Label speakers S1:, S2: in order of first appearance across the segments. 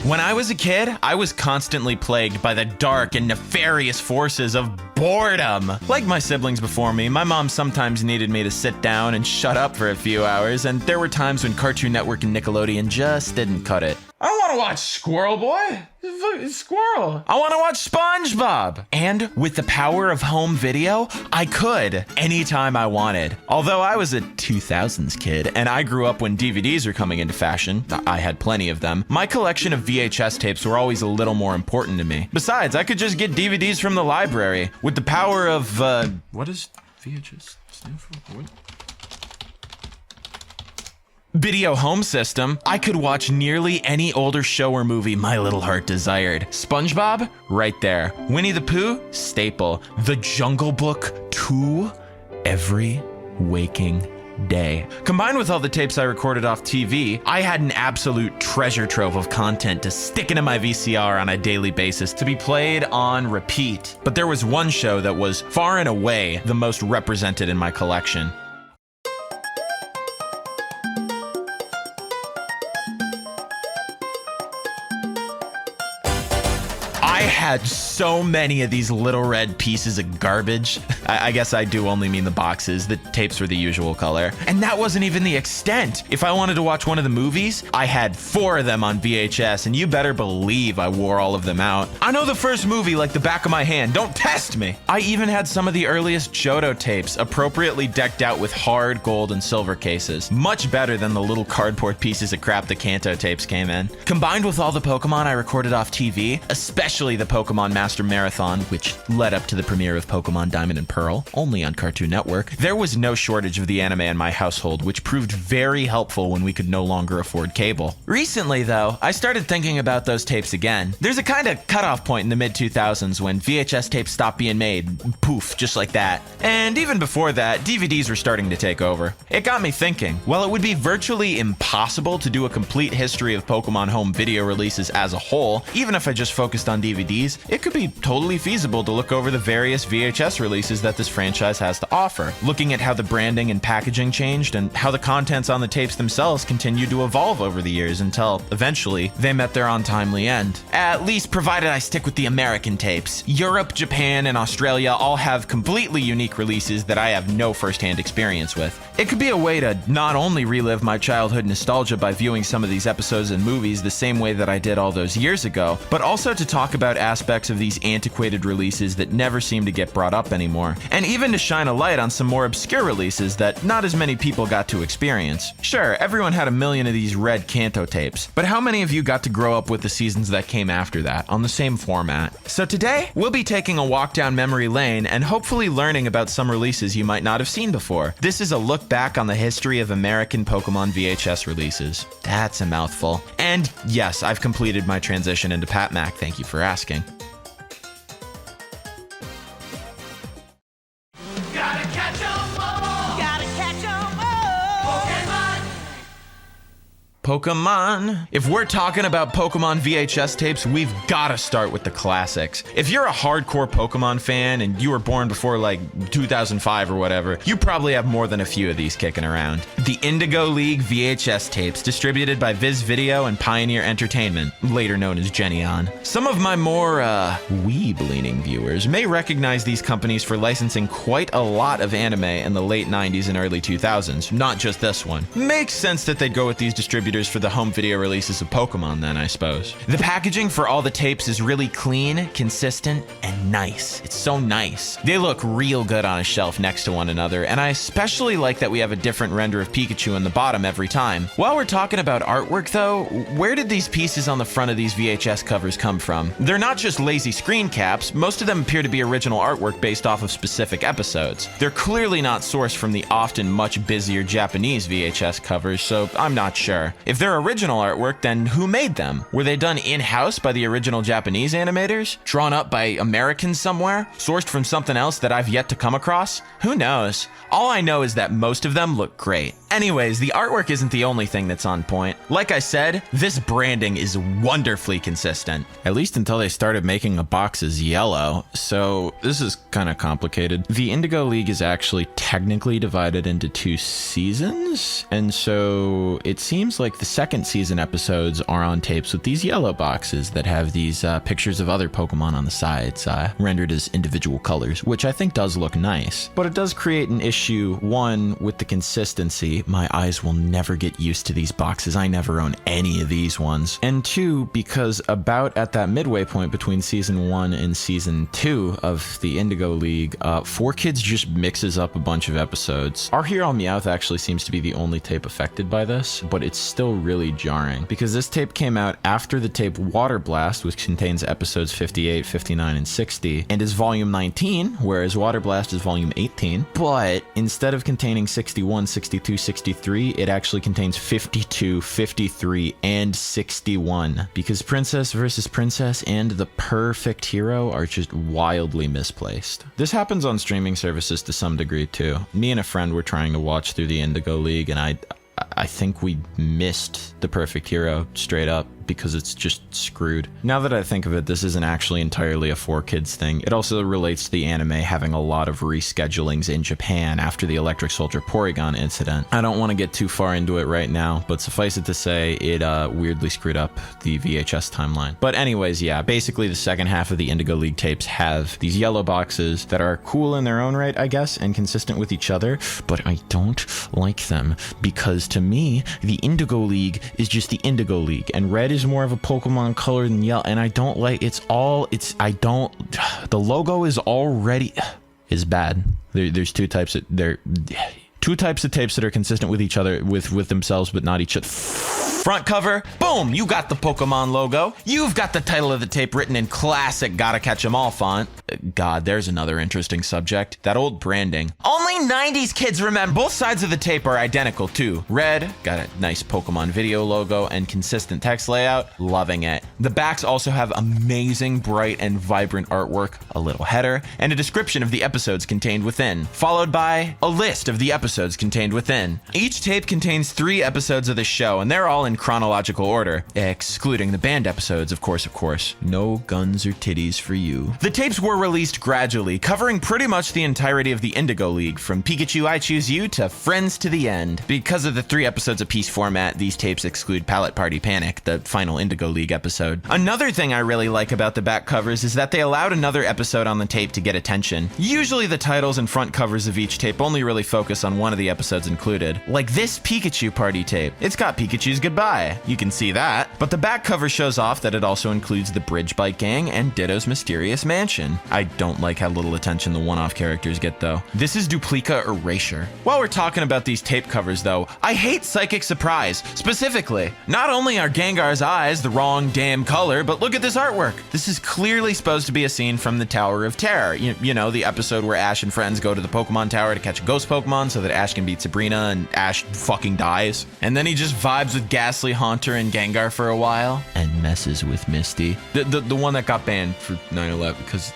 S1: When I was a kid, I was constantly plagued by the dark and nefarious forces of boredom. Like my siblings before me, my mom sometimes needed me to sit down and shut up for a few hours, and there were times when Cartoon Network and Nickelodeon just didn't cut it.
S2: I don't want to watch Squirrel Boy. It's Squirrel.
S1: I want to watch SpongeBob. And with the power of home video, I could anytime I wanted. Although I was a 2000s kid and I grew up when DVDs were coming into fashion, I had plenty of them, my collection of VHS tapes were always a little more important to me. Besides, I could just get DVDs from the library. With the power of,
S2: What does VHS stand for? What?
S1: Video home system, I could watch nearly any older show or movie my little heart desired. SpongeBob? Right there. Winnie the Pooh? Staple. The Jungle Book 2? Every waking day. Combined with all the tapes I recorded off TV, I had an absolute treasure trove of content to stick into my VCR on a daily basis to be played on repeat. But there was one show that was far and away the most represented in my collection. I had so many of these little red pieces of garbage. I guess I do only mean the boxes. The tapes were the usual color. And that wasn't even the extent. If I wanted to watch one of the movies, I had 4 of them on VHS, and you better believe I wore all of them out. I know the first movie like the back of my hand. Don't test me. I even had some of the earliest Johto tapes appropriately decked out with hard gold and silver cases. Much better than the little cardboard pieces of crap the Kanto tapes came in. Combined with all the Pokemon I recorded off TV, especially the Pokemon Master Marathon, which led up to the premiere of Pokemon Diamond and Pearl, only on Cartoon Network, there was no shortage of the anime in my household, which proved very helpful when we could no longer afford cable. Recently, though, I started thinking about those tapes again. There's a kind of cutoff point in the mid-2000s when VHS tapes stopped being made, poof, just like that. And even before that, DVDs were starting to take over. It got me thinking, while it would be virtually impossible to do a complete history of Pokemon home video releases as a whole, even if I just focused on DVDs, it could be totally feasible to look over the various VHS releases that this franchise has to offer, looking at how the branding and packaging changed and how the contents on the tapes themselves continued to evolve over the years until, eventually, they met their untimely end. At least provided I stick with the American tapes. Europe, Japan, and Australia all have completely unique releases that I have no first-hand experience with. It could be a way to not only relive my childhood nostalgia by viewing some of these episodes and movies the same way that I did all those years ago, but also to talk about aspects of these antiquated releases that never seem to get brought up anymore, and even to shine a light on some more obscure releases that not as many people got to experience. Sure, everyone had a million of these red Kanto tapes, but how many of you got to grow up with the seasons that came after that on the same format? So today, we'll be taking a walk down memory lane and hopefully learning about some releases you might not have seen before. This is a look back on the history of American Pokemon VHS releases. That's a mouthful. And yes, I've completed my transition into Pat Mac, thank you for asking. Pokemon. If we're talking about Pokemon VHS tapes, we've gotta start with the classics. If you're a hardcore Pokemon fan and you were born before like 2005 or whatever, you probably have more than a few of these kicking around. The Indigo League VHS tapes, distributed by Viz Video and Pioneer Entertainment, later known as Jonii. Some of my more, weeb-leaning viewers may recognize these companies for licensing quite a lot of anime in the late 90s and early 2000s, not just this one. Makes sense that they'd go with these distributors for the home video releases of Pokemon then, I suppose. The packaging for all the tapes is really clean, consistent, and nice. It's so nice. They look real good on a shelf next to one another, and I especially like that we have a different render of Pikachu in the bottom every time. While we're talking about artwork though, where did these pieces on the front of these VHS covers come from? They're not just lazy screen caps, most of them appear to be original artwork based off of specific episodes. They're clearly not sourced from the often much busier Japanese VHS covers, so I'm not sure. If they're original artwork, then who made them? Were they done in-house by the original Japanese animators? Drawn up by Americans somewhere? Sourced from something else that I've yet to come across? Who knows? All I know is that most of them look great. Anyways, the artwork isn't the only thing that's on point. Like I said, this branding is wonderfully consistent. At least until they started making the boxes yellow. So this is kind of complicated. The Indigo League is actually technically divided into 2 seasons. And so it seems like The second season episodes are on tapes with these yellow boxes that have these pictures of other Pokemon on the sides, rendered as individual colors, which I think does look nice. But it does create an issue, one, with the consistency. My eyes will never get used to these boxes. I never own any of these ones. And two, because about at that midway point between season 1 and season 2 of the Indigo League, 4Kids just mixes up a bunch of episodes. Our Hero Meowth actually seems to be the only tape affected by this, but it's still really jarring because this tape came out after the tape Water Blast, which contains episodes 58, 59, and 60, and is volume 19, whereas Water Blast is volume 18. But instead of containing 61, 62, 63, it actually contains 52, 53, and 61, because Princess versus Princess and the perfect hero are just wildly misplaced. This happens on streaming services to some degree too. Me and a friend were trying to watch through the Indigo League, and I think we missed the perfect hero straight up because it's just screwed. Now that I think of it, this isn't actually entirely a 4Kids thing. It also relates to the anime having a lot of reschedulings in Japan after the Electric Soldier Porygon incident. I don't want to get too far into it right now, but suffice it to say, it weirdly screwed up the VHS timeline. But anyways, yeah, basically the second half of the Indigo League tapes have these yellow boxes that are cool in their own right, I guess, and consistent with each other, but I don't like them because to me, the Indigo League is just the Indigo League, and red is more of a Pokemon color than yellow, and I don't like, the logo is already, is bad. There's two types of tapes that are consistent with each other, with themselves, but not each other. Front cover, boom, you got the Pokemon logo. You've got the title of the tape written in classic Gotta Catch 'Em All font. God, there's another interesting subject. That old branding. Only 90s kids remember. Both sides of the tape are identical too. Red, got a nice Pokemon video logo and consistent text layout. Loving it. The backs also have amazing, bright, and vibrant artwork, a little header, and a description of the episodes contained within, followed by a list of the episodes contained within. Each tape contains 3 episodes of the show, and they're all in chronological order, excluding the banned episodes, of course. No guns or titties for you. The tapes were released gradually, covering pretty much the entirety of the Indigo League, from Pikachu I Choose You to Friends to the End. Because of the 3 episodes apiece format, these tapes exclude Palette Party Panic, the final Indigo League episode. Another thing I really like about the back covers is that they allowed another episode on the tape to get attention. Usually the titles and front covers of each tape only really focus on one of the episodes included. Like this Pikachu Party tape. It's got Pikachu's goodbye. You can see that. But the back cover shows off that it also includes the Bridge Bike Gang and Ditto's Mysterious Mansion. I don't like how little attention the one-off characters get though. This is Duplica Erasure. While we're talking about these tape covers though, I hate Psychic Surprise. Specifically, not only are Gengar's eyes the wrong damn color, but look at this artwork. This is clearly supposed to be a scene from the Tower of Terror. You know, the episode where Ash and friends go to the Pokemon Tower to catch a ghost Pokemon so that Ash can beat Sabrina and Ash fucking dies. And then he just vibes with Ghastly Haunter and Gengar for a while and messes with Misty. The one that got banned for 9/11 because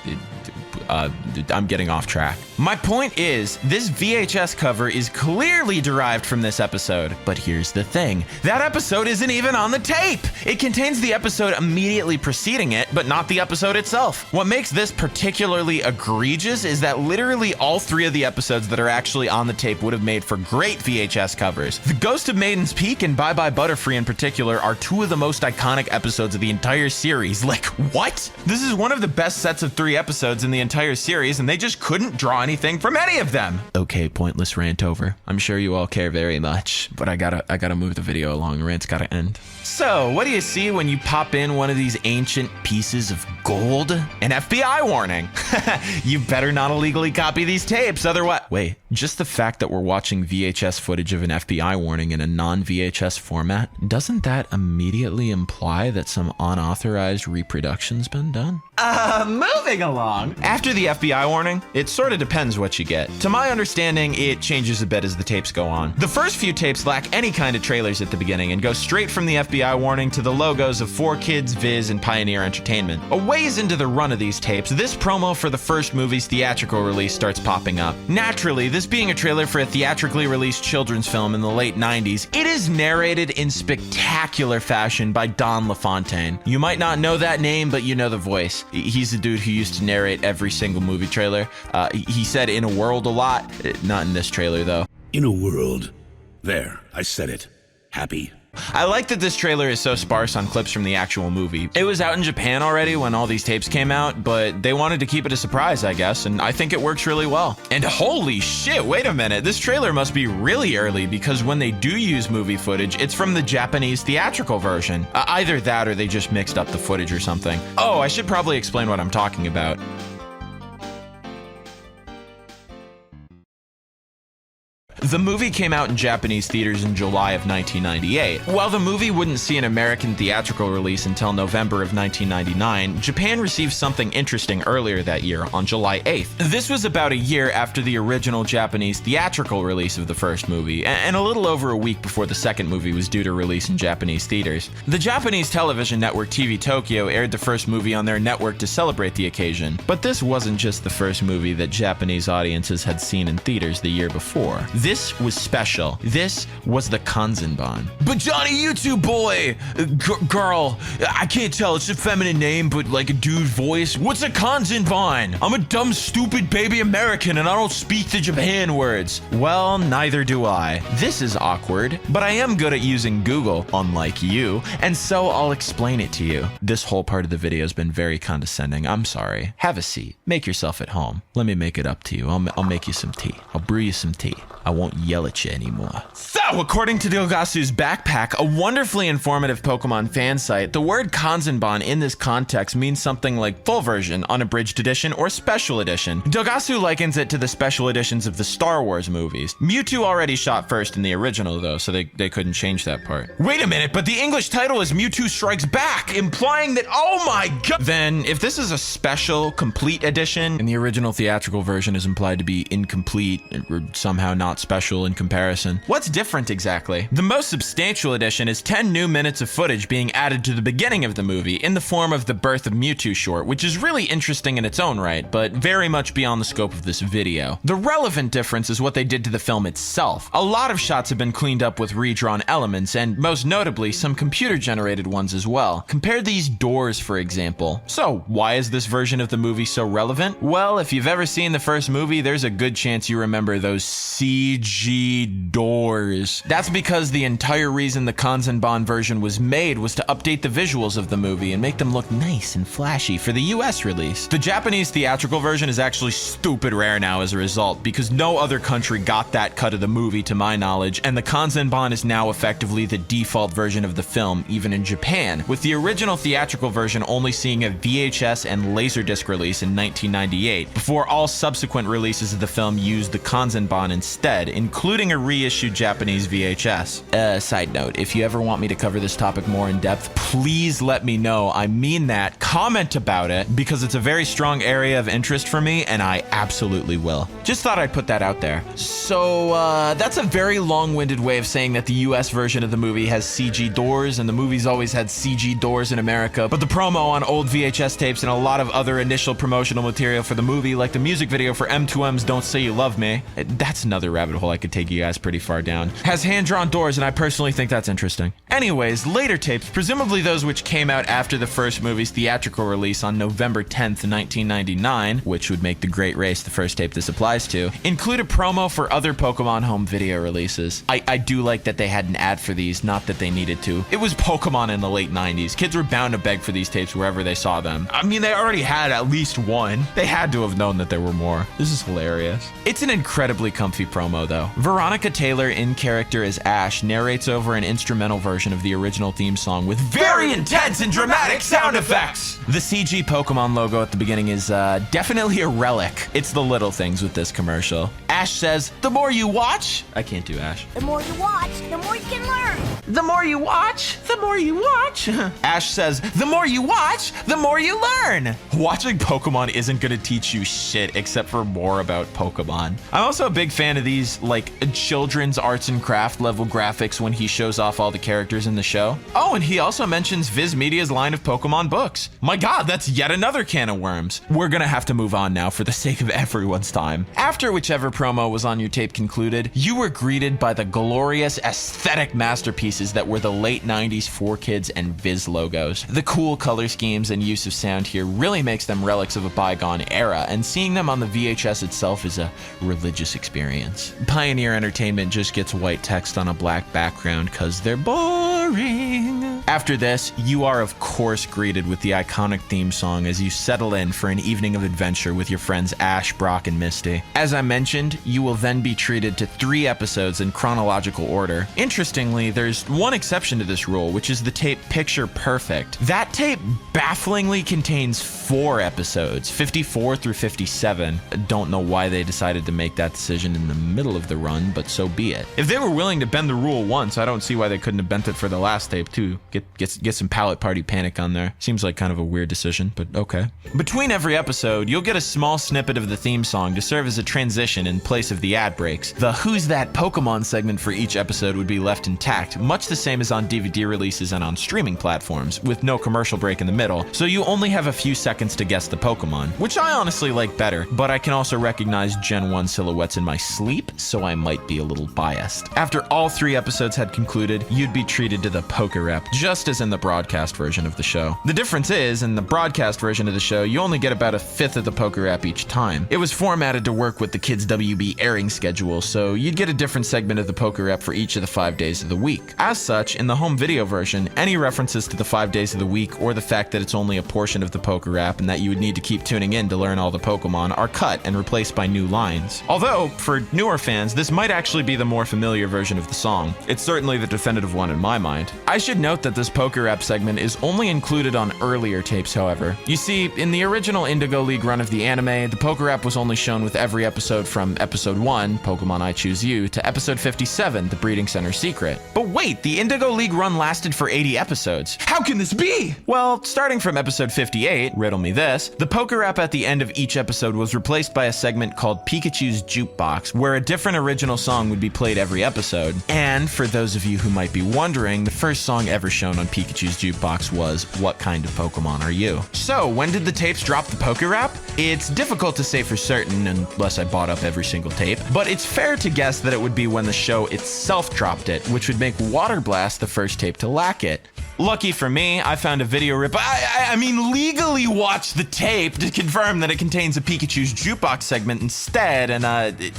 S1: I'm getting off track. My point is, this VHS cover is clearly derived from this episode. But here's the thing. That episode isn't even on the tape. It contains the episode immediately preceding it, but not the episode itself. What makes this particularly egregious is that literally all 3 of the episodes that are actually on the tape would have made for great VHS covers. The Ghost of Maiden's Peak and Bye Bye Butterfree in particular are 2 of the most iconic episodes of the entire series. Like, what? This is one of the best sets of 3 episodes in the entire series, and they just couldn't draw anything from any of them. Okay, pointless rant over. I'm sure you all care very much, but I gotta move the video along. The rant's gotta end. So, what do you see when you pop in one of these ancient pieces of gold? An FBI warning. You better not illegally copy these tapes, otherwise... Wait, just the fact that we're watching VHS footage of an FBI warning in a non-VHS format, doesn't that immediately imply that some unauthorized reproduction's been done? Moving along. After the FBI warning, it sort of depends what you get. To my understanding, it changes a bit as the tapes go on. The first few tapes lack any kind of trailers at the beginning and go straight from the FBI warning to the logos of 4Kids, Viz, and Pioneer Entertainment. A ways into the run of these tapes, this promo for the first movie's theatrical release starts popping up. Naturally, this being a trailer for a theatrically released children's film in the late 90s, it is narrated in spectacular fashion by Don LaFontaine. You might not know that name, but you know the voice. He's the dude who used to narrate every single movie trailer. He said "in a world" a lot. Not in this trailer, though.
S3: In a world. There, I said it. Happy.
S1: I like that this trailer is so sparse on clips from the actual movie. It was out in Japan already when all these tapes came out, but they wanted to keep it a surprise, I guess, and I think it works really well. And holy shit, wait a minute, this trailer must be really early because when they do use movie footage, it's from the Japanese theatrical version. Either that or they just mixed up the footage or something. Oh, I should probably explain what I'm talking about. The movie came out in Japanese theaters in July of 1998. While the movie wouldn't see an American theatrical release until November of 1999, Japan received something interesting earlier that year on July 8th. This was about a year after the original Japanese theatrical release of the first movie, and a little over a week before the second movie was due to release in Japanese theaters. The Japanese television network TV Tokyo aired the first movie on their network to celebrate the occasion. But this wasn't just the first movie that Japanese audiences had seen in theaters the year before. This was special. This was the Kanzenban. But Jonii, YouTube boy! Girl, I can't tell. It's a feminine name, but like a dude voice. What's a Kanzenban? I'm a dumb, stupid baby American and I don't speak the Japan words. Well, neither do I. This is awkward, but I am good at using Google, unlike you, and so I'll explain it to you. This whole part of the video has been very condescending. I'm sorry. Have a seat. Make yourself at home. Let me make it up to you. I'll make you some tea. I'll brew you some tea. I won't yell at you anymore. So, according to Dilgasu's Backpack, a wonderfully informative Pokemon fan site, the word Kanzenban in this context means something like full version, unabridged edition, or special edition. Dilgasu likens it to the special editions of the Star Wars movies. Mewtwo already shot first in the original though, so they couldn't change that part. Wait a minute, but the English title is Mewtwo Strikes Back, implying that, oh my god! Then, if this is a special, complete edition, and the original theatrical version is implied to be incomplete, or somehow not special in comparison, what's different exactly? The most substantial edition is 10 new minutes of footage being added to the beginning of the movie in the form of the Birth of Mewtwo short, which is really interesting in its own right, but very much beyond the scope of this video. The relevant difference is what they did to the film itself. A lot of shots have been cleaned up with redrawn elements, and most notably, some computer-generated ones as well. Compare these doors, for example. So, why is this version of the movie so relevant? Well, if you've ever seen the first movie, there's a good chance you remember those CG doors. That's because the entire reason the Kanzenban version was made was to update the visuals of the movie and make them look nice and flashy for the US release. The Japanese theatrical version is actually stupid rare now as a result, because no other country got that cut of the movie to my knowledge, and the Kanzenban is now effectively the default version of the film, even in Japan, with the original theatrical version only seeing a VHS and Laserdisc release in 1998, before all subsequent releases of the film used the Kanzenban instead, including a reissued Japanese VHS. Side note, if you ever want me to cover this topic more in depth, please let me know. I mean that. Comment about it, because it's a very strong area of interest for me, and I absolutely will. Just thought I'd put that out there. So, that's a very long-winded way of saying that the US version of the movie has CG doors, and the movie's always had CG doors in America, but the promo on old VHS tapes and a lot of other initial promotional material for the movie, like the music video for M2M's Don't Say You Love Me, that's another rabbit hole I could take you guys pretty far down, has hand-drawn doors, and I personally think that's interesting. Anyways, later tapes, presumably those which came out after the first movie's theatrical release on November 10th, 1999, which would make The Great Race the first tape this applies to, include a promo for other Pokemon home video releases. I do like that they had an ad for these, not that they needed to. It was Pokemon in the late 90s. Kids were bound to beg for these tapes wherever they saw them. I mean, they already had at least one. They had to have known that there were more. This is hilarious. It's an incredibly comfy promo, though. Veronica Taylor, in character as Ash, narrates over an instrumental version of the original theme song with very intense and dramatic sound effects. The CG Pokemon logo at the beginning is definitely a relic. It's the little things with this commercial. Ash says, "The more you watch," I can't do Ash.
S3: The more you watch, the more you can learn.
S1: The more you watch, the more you watch. Ash says, "The more you watch, the more you learn." Watching Pokemon isn't gonna teach you shit except for more about Pokemon. I'm also a big fan of these, like, children's arts and craft level graphics when he shows off all the characters in the show. Oh, and he also mentions Viz Media's line of Pokemon books. My god, that's yet another can of worms. We're gonna have to move on now for the sake of everyone's time. After whichever promo was on your tape concluded, you were greeted by the glorious aesthetic masterpieces that were the late 90s 4Kids and Viz logos. The cool color schemes and use of sound here really makes them relics of a bygone era, and seeing them on the VHS itself is a religious experience. Pioneer Entertainment just gets white text on a black background cause they're boring. ring. After this, you are of course greeted with the iconic theme song as you settle in for an evening of adventure with your friends Ash, Brock, and Misty. As I mentioned, you will then be treated to 3 episodes in chronological order. Interestingly, there's one exception to this rule, which is the tape Picture Perfect. That tape bafflingly contains 4 episodes, 54 through 57. Don't know why they decided to make that decision in the middle of the run, but so be it. If they were willing to bend the rule once, I don't see why they couldn't have bent it for the last tape too. Get some Palette Party Panic on there. Seems like kind of a weird decision, but okay. Between every episode, you'll get a small snippet of the theme song to serve as a transition in place of the ad breaks. The Who's That Pokemon segment for each episode would be left intact, much the same as on DVD releases and on streaming platforms, with no commercial break in the middle, so you only have a few seconds to guess the Pokemon, which I honestly like better, but I can also recognize Gen 1 silhouettes in my sleep, so I might be a little biased. After all 3 episodes had concluded, you'd be treated to the Pokerep, just as in the broadcast version of the show. The difference is, in the broadcast version of the show, you only get about a fifth of the Pokerep each time. It was formatted to work with the Kids WB airing schedule, so you'd get a different segment of the Pokerep for each of the 5 days of the week. As such, in the home video version, any references to the 5 days of the week or the fact that it's only a portion of the Pokerep and that you would need to keep tuning in to learn all the Pokemon are cut and replaced by new lines. Although, for newer fans, this might actually be the more familiar version of the song. It's certainly the definitive one in my mind. I should note that this Pokerep segment is only included on earlier tapes, however. You see, in the original Indigo League run of the anime, the Pokerep was only shown with every episode from episode 1, Pokemon I Choose You, to episode 57, The Breeding Center Secret. But wait, the Indigo League run lasted for 80 episodes. How can this be? Well, starting from episode 58, riddle me this, the Pokerep at the end of each episode was replaced by a segment called Pikachu's Jukebox, where a different original song would be played every episode. And for those of you who might be wondering, the first song ever shown on Pikachu's Jukebox was What Kind of Pokemon Are You? So, when did the tapes drop the Pokerep? It's difficult to say for certain unless I bought up every single tape, but it's fair to guess that it would be when the show itself dropped it, which would make Water Blast the first tape to lack it. Lucky for me, I found a video rip. I mean, legally watched the tape to confirm that it contains a Pikachu's Jukebox segment instead, and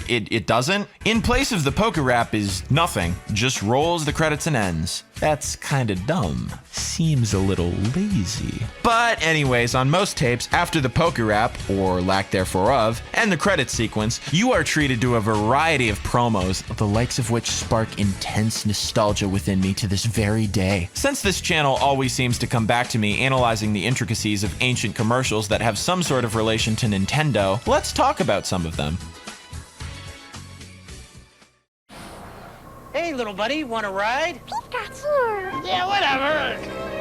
S1: it doesn't. In place of the Pokerep is nothing, just rolls the credits and ends. That's kinda dumb. Seems a little lazy. But anyways, on most tapes, after the Pokerep, or lack therefore of, and the credit sequence, you are treated to a variety of promos, the likes of which spark intense nostalgia within me to this very day. Since this channel always seems to come back to me analyzing the intricacies of ancient commercials that have some sort of relation to Nintendo, let's talk about some of them.
S4: Hey, little buddy, want a ride?
S3: Pikachu!
S4: Yeah, whatever.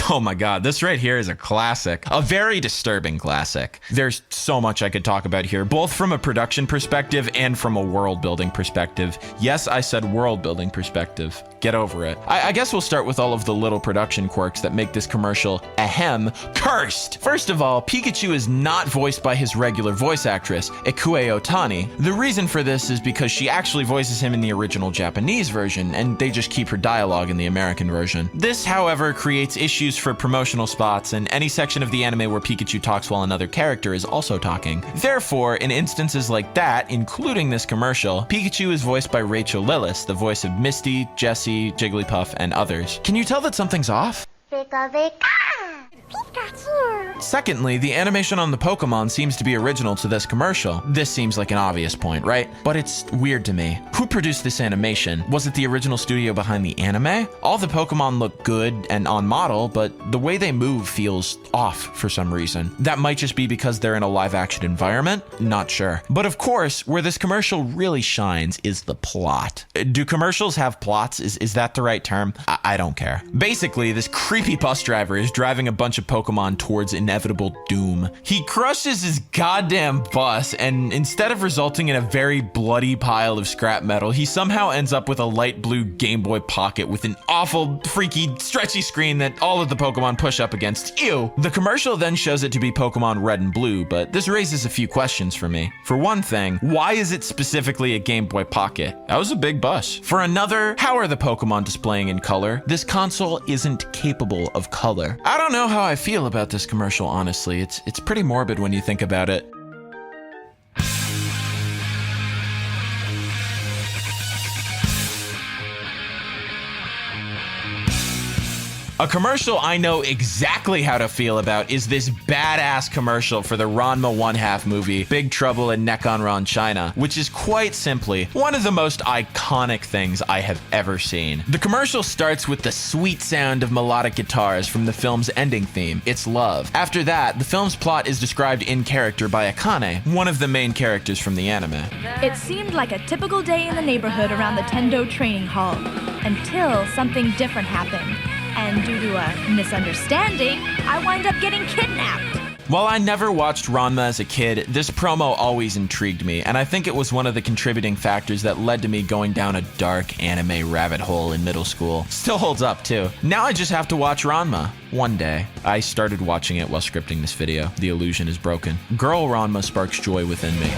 S1: Oh my god, this right here is a classic. A very disturbing classic. There's so much I could talk about here, both from a production perspective and from a world building perspective. Yes, I said world building perspective. Get over it. I guess we'll start with all of the little production quirks that make this commercial, ahem, cursed. First of all, Pikachu is not voiced by his regular voice actress, Ikue Otani. The reason for this is because she actually voices him in the original Japanese version, and they just keep her dialogue in the American version. This, however, creates issues for promotional spots, and any section of the anime where Pikachu talks while another character is also talking. Therefore, in instances like that, including this commercial, Pikachu is voiced by Rachel Lillis, the voice of Misty, Jessie, Jigglypuff, and others. Can you tell that something's off?
S3: Pika Pika! Pikachu!
S1: Secondly, the animation on the Pokemon seems to be original to this commercial. This seems like an obvious point, right? But it's weird to me. Who produced this animation? Was it the original studio behind the anime? All the Pokemon look good and on model, but the way they move feels off for some reason. That might just be because they're in a live-action environment? Not sure. But of course, where this commercial really shines is the plot. Do commercials have plots? Is that the right term? I don't care. Basically, this creepy bus driver is driving a bunch of Pokemon towards inevitable doom. He crushes his goddamn bus, and instead of resulting in a very bloody pile of scrap metal, he somehow ends up with a light blue Game Boy Pocket with an awful, freaky, stretchy screen that all of the Pokemon push up against. Ew! The commercial then shows it to be Pokemon Red and Blue, but this raises a few questions for me. For one thing, why is it specifically a Game Boy Pocket? That was a big bus. For another, how are the Pokemon displaying in color? This console isn't capable of color. I don't know how I feel about this commercial, honestly. It's pretty morbid when you think about it. A commercial I know exactly how to feel about is this badass commercial for the Ranma 1/2 movie, Big Trouble in Nekonran, China, which is quite simply one of the most iconic things I have ever seen. The commercial starts with the sweet sound of melodic guitars from the film's ending theme, It's Love. After that, the film's plot is described in character by Akane, one of the main characters from the anime.
S5: It seemed like a typical day in the neighborhood around the Tendo training hall, until something different happened. And due to a misunderstanding, I wind up getting kidnapped.
S1: While I never watched Ranma as a kid, this promo always intrigued me, and I think it was one of the contributing factors that led to me going down a dark anime rabbit hole in middle school. Still holds up too. Now I just have to watch Ranma. One day. I started watching it while scripting this video. The illusion is broken. Girl Ranma sparks joy within me.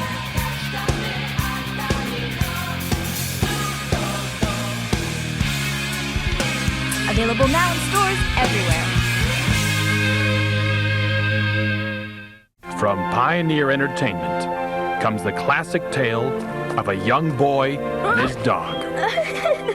S5: Available now in stores everywhere.
S6: From Pioneer Entertainment comes the classic tale of a young boy and his dog.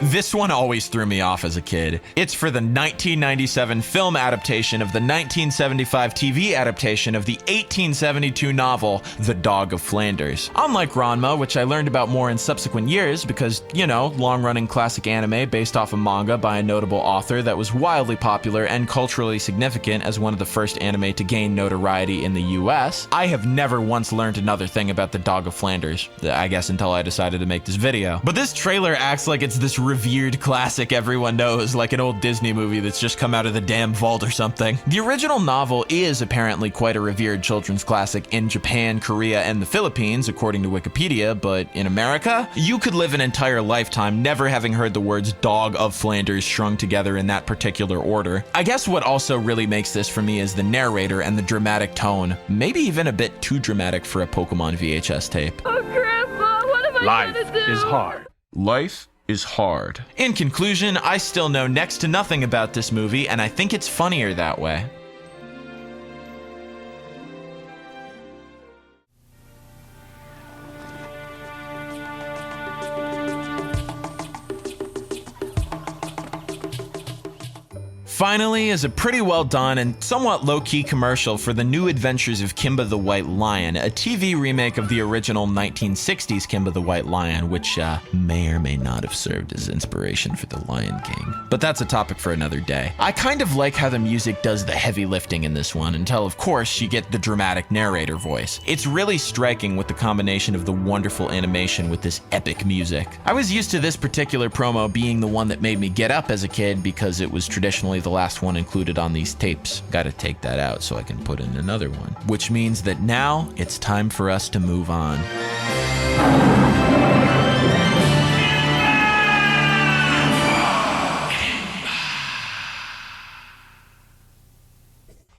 S1: This one always threw me off as a kid. It's for the 1997 film adaptation of the 1975 TV adaptation of the 1872 novel, The Dog of Flanders. Unlike Ranma, which I learned about more in subsequent years because, you know, long-running classic anime based off a manga by a notable author that was wildly popular and culturally significant as one of the first anime to gain notoriety in the US, I have never once learned another thing about The Dog of Flanders, I guess until I decided to make this video. But this trailer acts like it's this revered classic everyone knows, like an old Disney movie that's just come out of the damn vault or something. The original novel is apparently quite a revered children's classic in Japan, Korea, and the Philippines, according to Wikipedia, but in America, you could live an entire lifetime never having heard the words Dog of Flanders strung together in that particular order. I guess what also really makes this for me is the narrator and the dramatic tone, maybe even a bit too dramatic for a Pokémon VHS tape.
S5: Oh, Grandpa, what am I
S6: Life
S5: gonna do?
S6: is hard.
S2: Life is hard.
S1: In conclusion, I still know next to nothing about this movie, and I think it's funnier that way. Finally is a pretty well done and somewhat low-key commercial for the New Adventures of Kimba the White Lion, a TV remake of the original 1960s Kimba the White Lion, which may or may not have served as inspiration for The Lion King. But that's a topic for another day. I kind of like how the music does the heavy lifting in this one, until of course you get the dramatic narrator voice. It's really striking with the combination of the wonderful animation with this epic music. I was used to this particular promo being the one that made me get up as a kid because it was traditionally the last one included on these tapes. Gotta take that out so I can put in another one. Which means that now it's time for us to move on.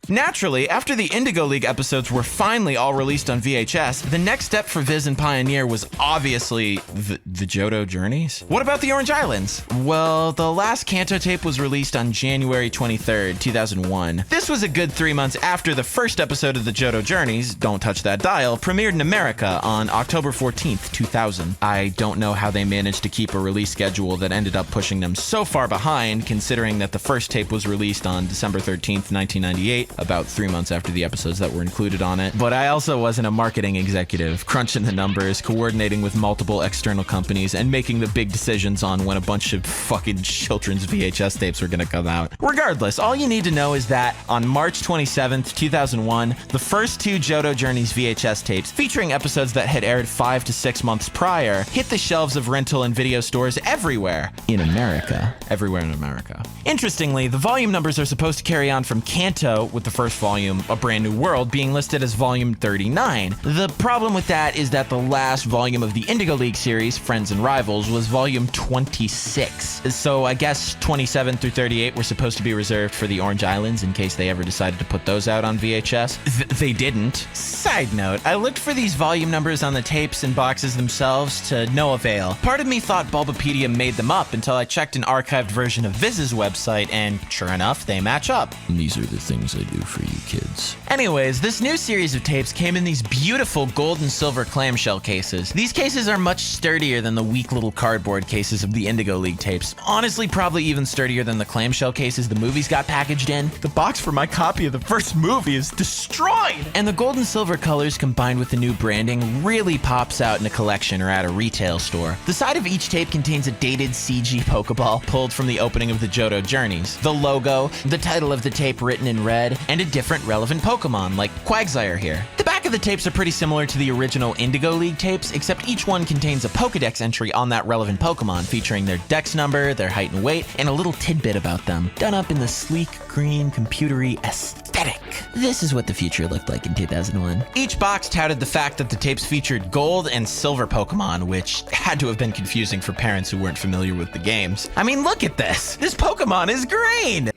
S1: Naturally, after the Indigo League episodes were finally all released on VHS, the next step for Viz and Pioneer was obviously the Johto Journeys. What about the Orange Islands? Well, the last Kanto tape was released on January 23rd, 2001. This was a good 3 months after the first episode of the Johto Journeys, Don't Touch That Dial, premiered in America on October 14th, 2000. I don't know how they managed to keep a release schedule that ended up pushing them so far behind, considering that the first tape was released on December 13th, 1998, about 3 months after the episodes that were included on it. But I also wasn't a marketing executive, crunching the numbers, coordinating with multiple external companies, and making the big decisions on when a bunch of fucking children's VHS tapes were gonna come out. Regardless, all you need to know is that on March 27th, 2001, the first two Johto Journeys VHS tapes, featuring episodes that had aired 5 to 6 months prior, hit the shelves of rental and video stores everywhere in America. Everywhere in America. Interestingly, the volume numbers are supposed to carry on from Kanto, with the first volume, A Brand New World, being listed as volume 39. The problem with that is that the last volume of the Indigo League series, Friends and Rivals, was volume 26. So I guess 27 through 38 were supposed to be reserved for the Orange Islands in case they ever decided to put those out on VHS. They didn't. Side note, I looked for these volume numbers on the tapes and boxes themselves to no avail. Part of me thought Bulbapedia made them up until I checked an archived version of Viz's website, and sure enough, they match up. These are the things I do for you kids. Anyways, this new series of tapes came in these beautiful gold and silver clamshell cases. These cases are much sturdier than the weak little cardboard cases of the Indigo League tapes. Honestly, probably even sturdier than the clamshell cases the movies got packaged in. The box for my copy of the first movie is destroyed! And the gold and silver colors combined with the new branding really pops out in a collection or at a retail store. The side of each tape contains a dated CG Pokeball pulled from the opening of the Johto Journeys, the logo, the title of the tape written in red, and a different relevant Pokemon, like Quagsire here. The back of the tapes are pretty similar to the original Indigo League tapes, except each one contains a Pokedex entry on that relevant Pokemon, featuring their dex number, their height and weight, and a little tidbit about them, done up in the sleek, green, computery aesthetic. This is what the future looked like in 2001. Each box touted the fact that the tapes featured gold and silver Pokemon, which had to have been confusing for parents who weren't familiar with the games. I mean, look at this! This Pokemon is green!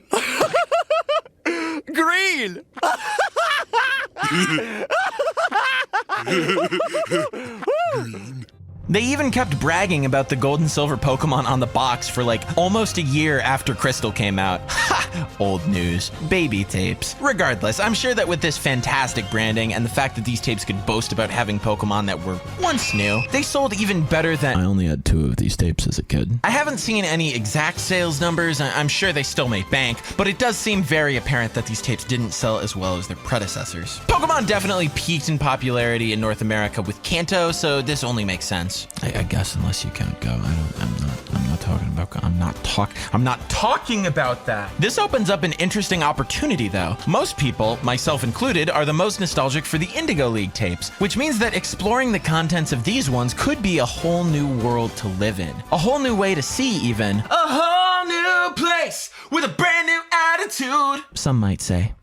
S1: Green! They even kept bragging about the gold and silver Pokemon on the box for like almost a year after Crystal came out. Ha! Old news. Baby tapes. Regardless, I'm sure that with this fantastic branding and the fact that these tapes could boast about having Pokemon that were once new, they sold even better than— I only had 2 of these tapes as a kid. I haven't seen any exact sales numbers. I'm sure they still made bank, but it does seem very apparent that these tapes didn't sell as well as their predecessors. Pokemon definitely peaked in popularity in North America with Kanto, so this only makes sense. I guess unless you count Go. I'm not talking about that. This opens up an interesting opportunity though. Most people, myself included, are the most nostalgic for the Indigo League tapes, which means that exploring the contents of these ones could be a whole new world to live in. A whole new way to see even. A whole new place with a brand new attitude, some might say.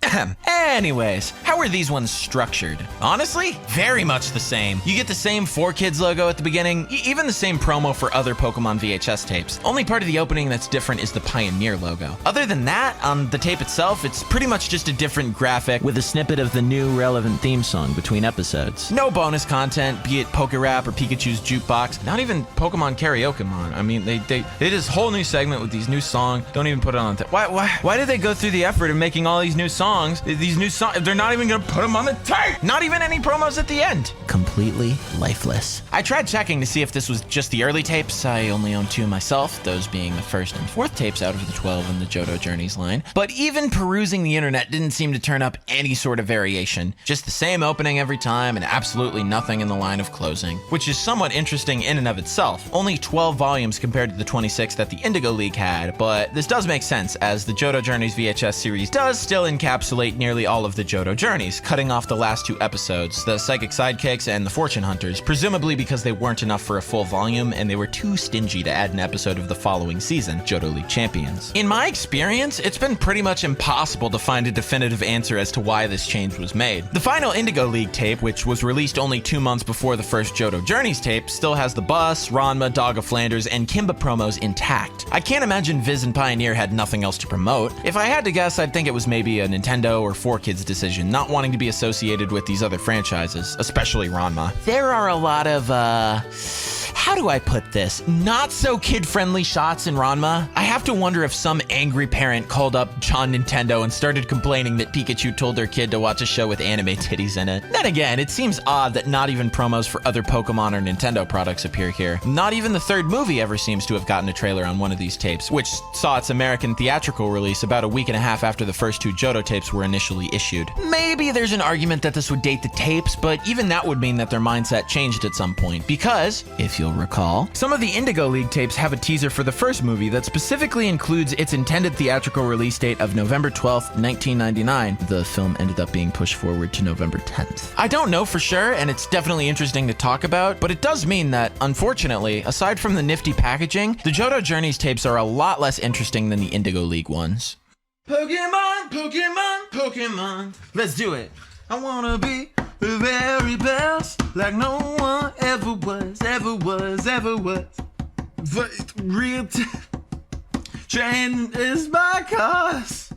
S1: Anyways, how are these ones structured? Honestly, very much the same. You get the same 4Kids logo at the beginning, even the same promo for other Pokemon VHS tapes. Only part of the opening that's different is the Pioneer logo. Other than that, on the tape itself, it's pretty much just a different graphic with a snippet of the new relevant theme song between episodes. No bonus content, be it Pokerap or Pikachu's Jukebox, not even Pokemon Karaoke-mon. I mean, they did this whole new segment with these new songs. Don't even put it on the Why did they go through the effort of making all these new songs? These new songs, they're not even gonna put them on the tape! Not even any promos at the end! Completely lifeless. I tried checking to see if this was just the early tapes. I only own 2 myself, those being the 1st and 4th tapes out of the 12 in the Johto Journeys line. But even perusing the internet didn't seem to turn up any sort of variation. Just the same opening every time and absolutely nothing in the line of closing, which is somewhat interesting in and of itself. Only 12 volumes compared to the 26 that the Indigo League had, but this does make sense as the Johto Journeys VHS series does still encapsulate nearly all of the Johto Journeys, cutting off the last 2 episodes, the Psychic Sidekicks and the Fortune Hunters, presumably because they weren't enough for a full volume and they were too stingy to add an episode of the following season, Johto League Champions. In my experience, it's been pretty much impossible to find a definitive answer as to why this change was made. The final Indigo League tape, which was released only 2 months before the first Johto Journeys tape, still has the Bus, Ranma, Dog of Flanders, and Kimba promos intact. I can't imagine Viz and Pioneer had nothing else to promote. If I had to guess, I'd think it was maybe a Nintendo or 4Kids decision, not wanting to be associated with these other franchises, especially Ranma. There are a lot of, how do I put this? Not so kid-friendly shots in Ranma. I have to wonder if some angry parent called up John Nintendo and started complaining that Pikachu told their kid to watch a show with anime titties in it. Then again, it seems odd that not even promos for other Pokemon or Nintendo products appear here. Not even the 3rd movie ever seems to have gotten a trailer on one of these tapes, which saw its American theatrical release about a week and a half after the first 2 Johto tapes were initially issued. Maybe there's an argument that this would date the tapes, but even that would mean that their mindset changed at some point, because, if you'll recall, some of the Indigo League tapes have a teaser for the first movie that specifically includes its intended theatrical release date of November 12th, 1999. The film ended up being pushed forward to November 10th. I don't know for sure, and it's definitely interesting to talk about, but it does mean that, unfortunately, aside from the nifty packaging, the Johto Journeys tapes are a lot less interesting than the Indigo League ones. Pokemon, Pokemon, Pokemon, let's do it. I wanna be the very best, like no one ever was. But real train is my cause.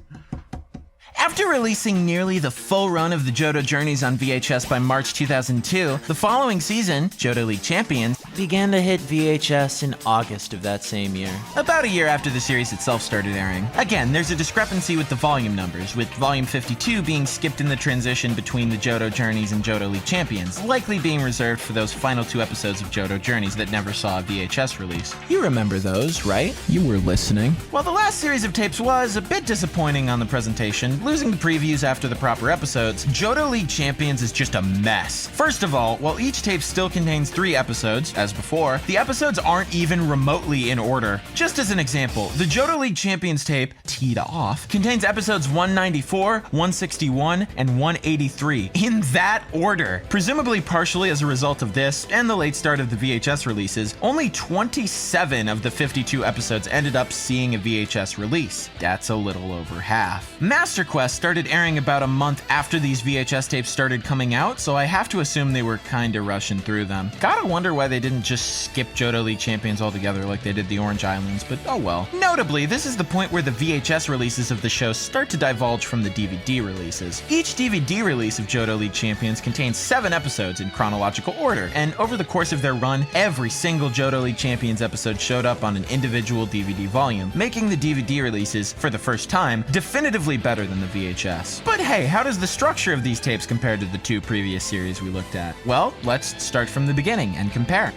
S1: After releasing nearly the full run of the Johto Journeys on VHS by March 2002, the following season, Johto League Champions, began to hit VHS in August of that same year, about a year after the series itself started airing. Again, there's a discrepancy with the volume numbers, with volume 52 being skipped in the transition between the Johto Journeys and Johto League Champions, likely being reserved for those final 2 episodes of Johto Journeys that never saw a VHS release. You remember those, right? You were listening. While the last series of tapes was a bit disappointing on the presentation, losing the previews after the proper episodes, Johto League Champions is just a mess. First of all, while each tape still contains 3 episodes, as before, the episodes aren't even remotely in order. Just as an example, the Johto League Champions tape, teed off, contains episodes 194, 161, and 183, in that order. Presumably partially as a result of this, and the late start of the VHS releases, only 27 of the 52 episodes ended up seeing a VHS release. That's a little over half. Master Quest started airing about a month after these VHS tapes started coming out, so I have to assume they were kinda rushing through them. Gotta wonder why they didn't just skip Johto League Champions altogether like they did the Orange Islands, but oh well. Notably, this is the point where the VHS releases of the show start to divulge from the DVD releases. Each DVD release of Johto League Champions contains 7 episodes in chronological order, and over the course of their run, every single Johto League Champions episode showed up on an individual DVD volume, making the DVD releases, for the first time, definitively better than the VHS. But hey, how does the structure of these tapes compare to the 2 previous series we looked at? Well, let's start from the beginning and compare.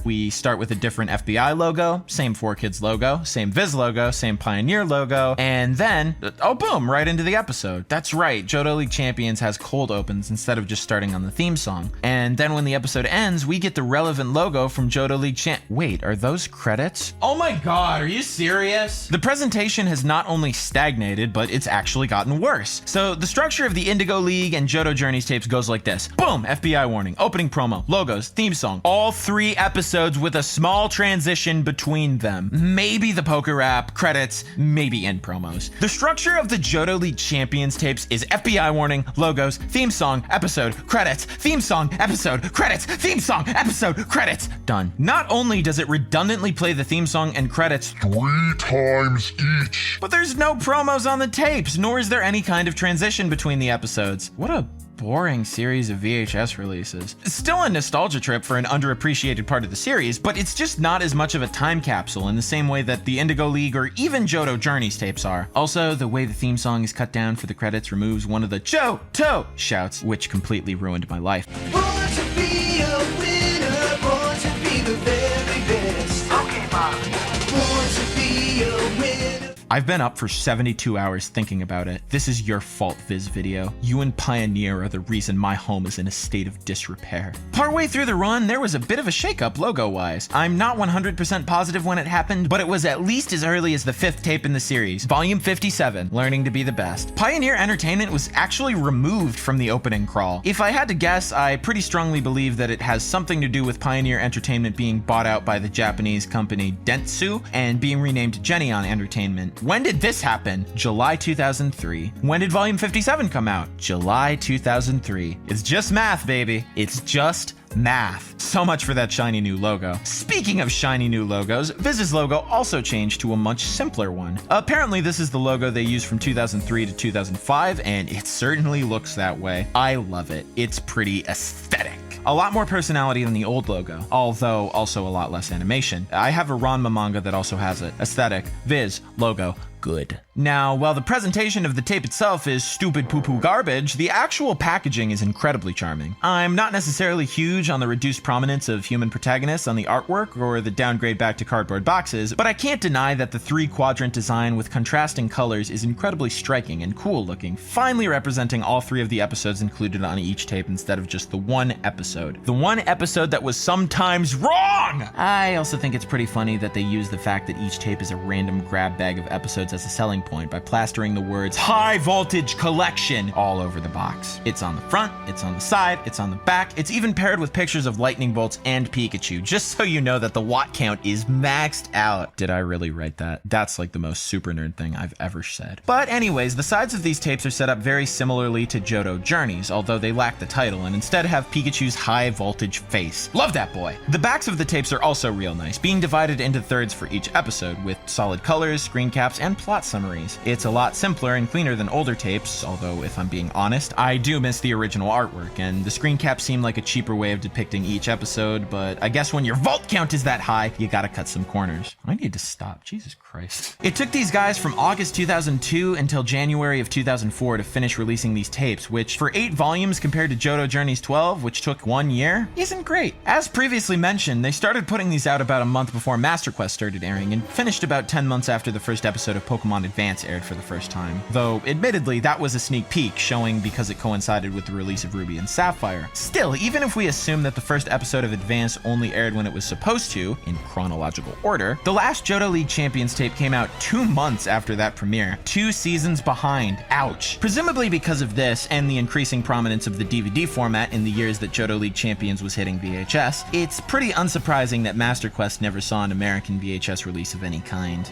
S1: We start with a different FBI logo, same 4Kids logo, same Viz logo, same Pioneer logo, and then, oh boom, right into the episode. That's right, Johto League Champions has cold opens instead of just starting on the theme song. And then when the episode ends, we get the relevant logo from Johto League Wait, are those credits?
S2: Oh my god, are you serious?
S1: The presentation has not only stagnated, but it's actually gotten worse. So the structure of the Indigo League and Johto Journeys tapes goes like this. Boom, FBI warning, opening promo, logos, theme song, all 3 episodes with a small transition between them. Maybe the poker rap, credits, maybe end promos. The structure of the Johto League Champions tapes is FBI warning, logos, theme song, episode, credits, theme song, episode, credits, theme song, episode, credits. Done. Not only does it redundantly play the theme song and credits
S7: 3 times each,
S1: but there's no promos on the tapes, nor is there any kind of transition between the episodes. What a boring series of VHS releases. Still a nostalgia trip for an underappreciated part of the series, but it's just not as much of a time capsule in the same way that the Indigo League or even Johto Journeys tapes are. Also, the way the theme song is cut down for the credits removes one of the Johto shouts, which completely ruined my life.
S8: Born to be a winner, born to be the very best. Pokemon. Born to be a winner.
S1: I've been up for 72 hours thinking about it. This is your fault, Viz Video. You and Pioneer are the reason my home is in a state of disrepair. Partway through the run, there was a bit of a shakeup logo-wise. I'm not 100% positive when it happened, but it was at least as early as the 5th tape in the series, volume 57, Learning to be the Best. Pioneer Entertainment was actually removed from the opening crawl. If I had to guess, I pretty strongly believe that it has something to do with Pioneer Entertainment being bought out by the Japanese company Dentsu and being renamed Jonii Entertainment. When did this happen? July 2003. When did volume 57 come out? July 2003. It's just math, baby. It's just math. So much for that shiny new logo. Speaking of shiny new logos, Viz's logo also changed to a much simpler one. Apparently this is the logo they used from 2003 to 2005, and it certainly looks that way. I love it. It's pretty aesthetic. A lot more personality than the old logo, although also a lot less animation. I have a Ranma manga that also has it. Aesthetic, Viz, logo, good. Now, while the presentation of the tape itself is stupid poo-poo garbage, the actual packaging is incredibly charming. I'm not necessarily huge on the reduced prominence of human protagonists on the artwork or the downgrade back to cardboard boxes, but I can't deny that the 3-quadrant design with contrasting colors is incredibly striking and cool looking, finally representing all 3 of the episodes included on each tape instead of just the one episode. The one episode that was sometimes wrong! I also think it's pretty funny that they use the fact that each tape is a random grab bag of episodes as a selling point by plastering the words High Voltage Collection all over the box. It's on the front, it's on the side, it's on the back, it's even paired with pictures of lightning bolts and Pikachu, just so you know that the watt count is maxed out. Did I really write that? That's like the most super nerd thing I've ever said. But anyways, the sides of these tapes are set up very similarly to Johto Journeys, although they lack the title and instead have Pikachu's high voltage face. Love that boy! The backs of the tapes are also real nice, being divided into thirds for each episode, with solid colors, screen caps, and plot summaries. memories. It's a lot simpler and cleaner than older tapes, although if I'm being honest, I do miss the original artwork, and the screen caps seem like a cheaper way of depicting each episode, but I guess when your vault count is that high, you gotta cut some corners. I need to stop, Jesus Christ. It took these guys from August 2002 until January of 2004 to finish releasing these tapes, which for 8 volumes compared to Johto Journeys 12, which took 1 year, isn't great. As previously mentioned, they started putting these out about a month before Master Quest started airing, and finished about 10 months after the first episode of Pokémon Advance aired for the first time. Though, admittedly, that was a sneak peek, showing because it coincided with the release of Ruby and Sapphire. Still, even if we assume that the first episode of Advance only aired when it was supposed to, in chronological order, the last Johto League Champions tape came out 2 months after that premiere. 2 seasons behind. Ouch. Presumably because of this, and the increasing prominence of the DVD format in the years that Johto League Champions was hitting VHS, it's pretty unsurprising that Master Quest never saw an American VHS release of any kind.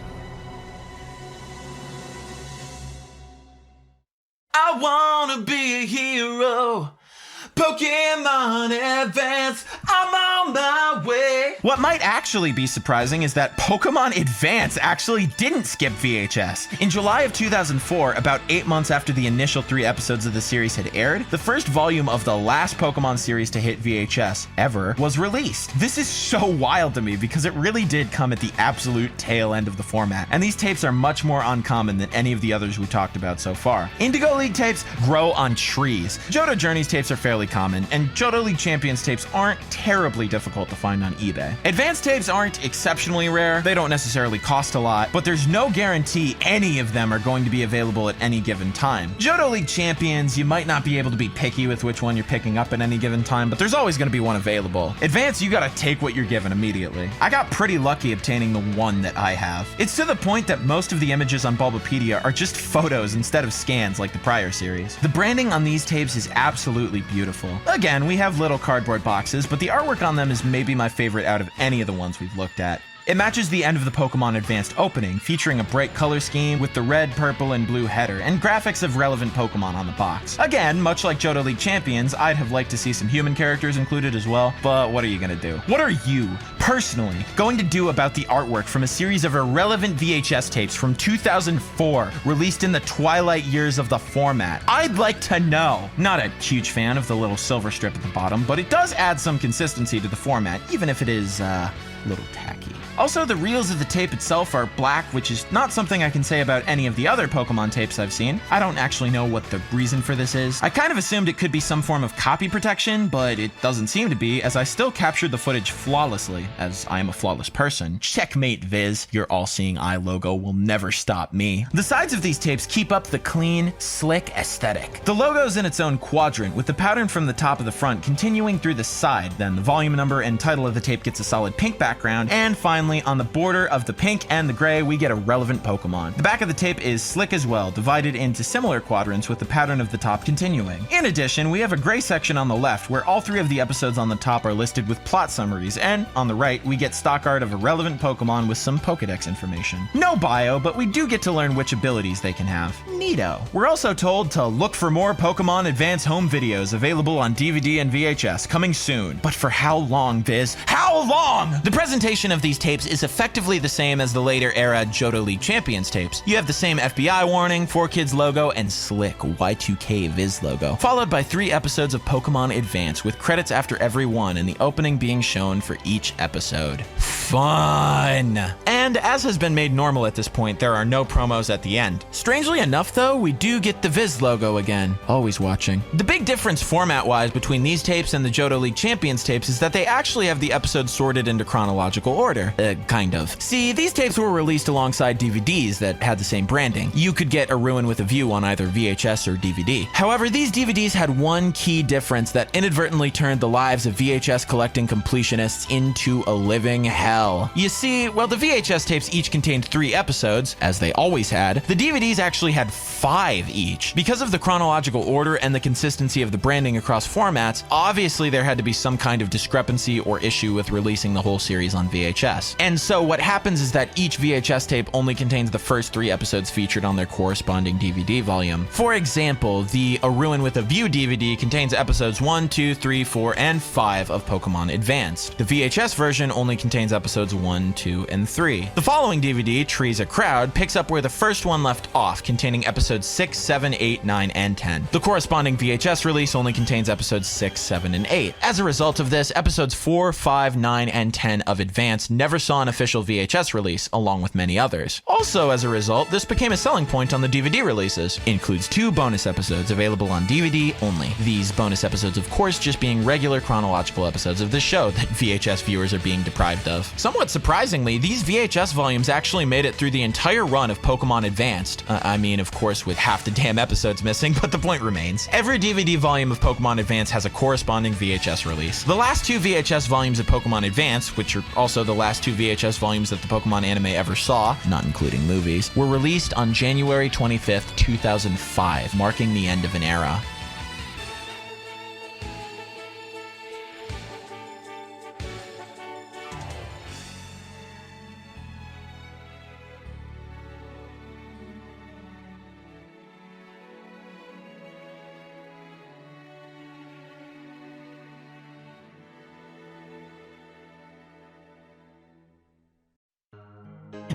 S1: I wanna be a hero. Pokémon Advance, I'm on my way. What might actually be surprising is that Pokémon Advance actually didn't skip VHS. In July of 2004, about 8 months after the initial 3 episodes of the series had aired, the first volume of the last Pokémon series to hit VHS ever was released. This is so wild to me because it really did come at the absolute tail end of the format, and these tapes are much more uncommon than any of the others we talked about so far. Indigo League tapes grow on trees. Johto Journeys tapes are fairly common, and Johto League Champions tapes aren't terribly difficult to find on eBay. Advanced tapes aren't exceptionally rare, they don't necessarily cost a lot, but there's no guarantee any of them are going to be available at any given time. Johto League Champions, you might not be able to be picky with which one you're picking up at any given time, but there's always going to be one available. Advanced, you gotta take what you're given immediately. I got pretty lucky obtaining the one that I have. It's to the point that most of the images on Bulbapedia are just photos instead of scans like the prior series. The branding on these tapes is absolutely beautiful. Again, we have little cardboard boxes, but the artwork on them is maybe my favorite out of any of the ones we've looked at. It matches the end of the Pokémon Advanced opening, featuring a bright color scheme with the red, purple, and blue header, and graphics of relevant Pokémon on the box. Again, much like Johto League Champions, I'd have liked to see some human characters included as well, but what are you gonna do? What are you, personally, going to do about the artwork from a series of irrelevant VHS tapes from 2004, released in the twilight years of the format? I'd like to know. Not a huge fan of the little silver strip at the bottom, but it does add some consistency to the format, even if it is, a little tacky. Also, the reels of the tape itself are black, which is not something I can say about any of the other Pokemon tapes I've seen. I don't actually know what the reason for this is. I kind of assumed it could be some form of copy protection, but it doesn't seem to be, as I still captured the footage flawlessly, as I am a flawless person. Checkmate, Viz. Your all-seeing eye logo will never stop me. The sides of these tapes keep up the clean, slick aesthetic. The logo's in its own quadrant, with the pattern from the top of the front continuing through the side, then the volume number and title of the tape gets a solid pink background, and finally, on the border of the pink and the gray, we get a relevant Pokemon. The back of the tape is slick as well, divided into similar quadrants with the pattern of the top continuing. In addition, we have a gray section on the left where all 3 of the episodes on the top are listed with plot summaries, and on the right, we get stock art of a relevant Pokemon with some Pokedex information. No bio, but we do get to learn which abilities they can have. Neato. We're also told to look for more Pokémon Advance home videos available on DVD and VHS, coming soon. But for how long, Viz? How long? The presentation of these tapes is effectively the same as the later era Johto League Champions tapes. You have the same FBI warning, 4Kids logo, and slick Y2K Viz logo, followed by 3 episodes of Pokémon Advance with credits after every one and the opening being shown for each episode. Fun! And as has been made normal at this point, there are no promos at the end. Strangely enough though, we do get the Viz logo again. Always watching. The big difference format-wise between these tapes and the Johto League Champions tapes is that they actually have the episodes sorted into chronological order. Kind of. See, these tapes were released alongside DVDs that had the same branding. You could get A Ruin with a View on either VHS or DVD. However, these DVDs had one key difference that inadvertently turned the lives of VHS collecting completionists into a living hell. You see, while the VHS tapes each contained 3 episodes, as they always had, the DVDs actually had 5 each. Because of the chronological order and the consistency of the branding across formats, obviously there had to be some kind of discrepancy or issue with releasing the whole series series on VHS. And so what happens is that each VHS tape only contains the first 3 episodes featured on their corresponding DVD volume. For example, the A Ruin with a View DVD contains episodes 1, 2, 3, 4, and 5 of Pokémon Advance. The VHS version only contains episodes 1, 2, and 3. The following DVD, Trees a Crowd, picks up where the first one left off, containing episodes 6, 7, 8, 9, and 10. The corresponding VHS release only contains episodes 6, 7, and 8. As a result of this, episodes 4, 5, 9, and 10 of Advance never saw an official VHS release, along with many others. Also, as a result, this became a selling point on the DVD releases. It includes 2 bonus episodes available on DVD only. These bonus episodes, of course, just being regular chronological episodes of the show that VHS viewers are being deprived of. Somewhat surprisingly, these VHS volumes actually made it through the entire run of Pokémon Advanced. I mean, of course, with half the damn episodes missing, but the point remains. Every DVD volume of Pokémon Advance has a corresponding VHS release. The last 2 VHS volumes of Pokémon Advance, which are also the last 2 VHS volumes that the Pokémon anime ever saw, not including movies, were released on January 25th, 2005, marking the end of an era.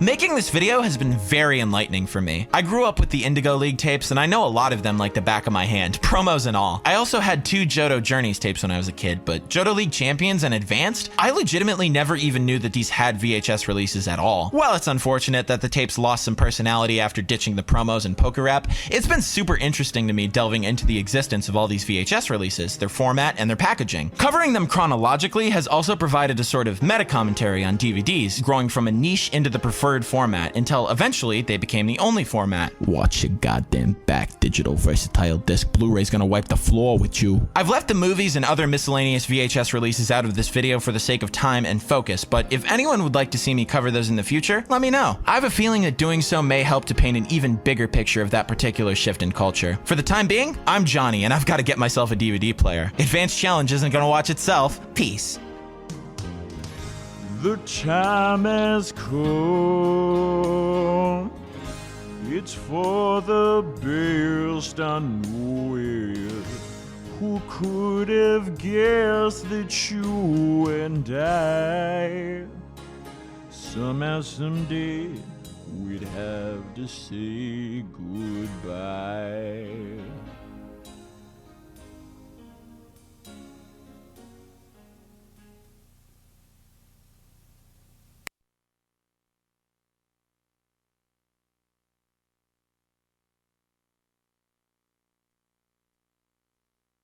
S1: Making this video has been very enlightening for me. I grew up with the Indigo League tapes, and I know a lot of them like the back of my hand, promos and all. I also had 2 Johto Journeys tapes when I was a kid, but Johto League Champions and Advanced, I legitimately never even knew that these had VHS releases at all. While it's unfortunate that the tapes lost some personality after ditching the promos and poker rap, it's been super interesting to me delving into the existence of all these VHS releases, their format, and their packaging. Covering them chronologically has also provided a sort of meta-commentary on DVDs, growing from a niche into the preferred format until eventually they became the only format. Watch your goddamn back, digital versatile disc. Blu-ray's gonna wipe the floor with you. I've left the movies and other miscellaneous VHS releases out of this video for the sake of time and focus, but if anyone would like to see me cover those in the future, let me know. I have a feeling that doing so may help to paint an even bigger picture of that particular shift in culture. For the time being, I'm Jonii, and I've got to get myself a DVD player. Advanced Challenge isn't gonna watch itself. Peace.
S9: The time has come. It's for the best, I know it. Who could have guessed that you and I, somehow, someday, we'd have to say goodbye.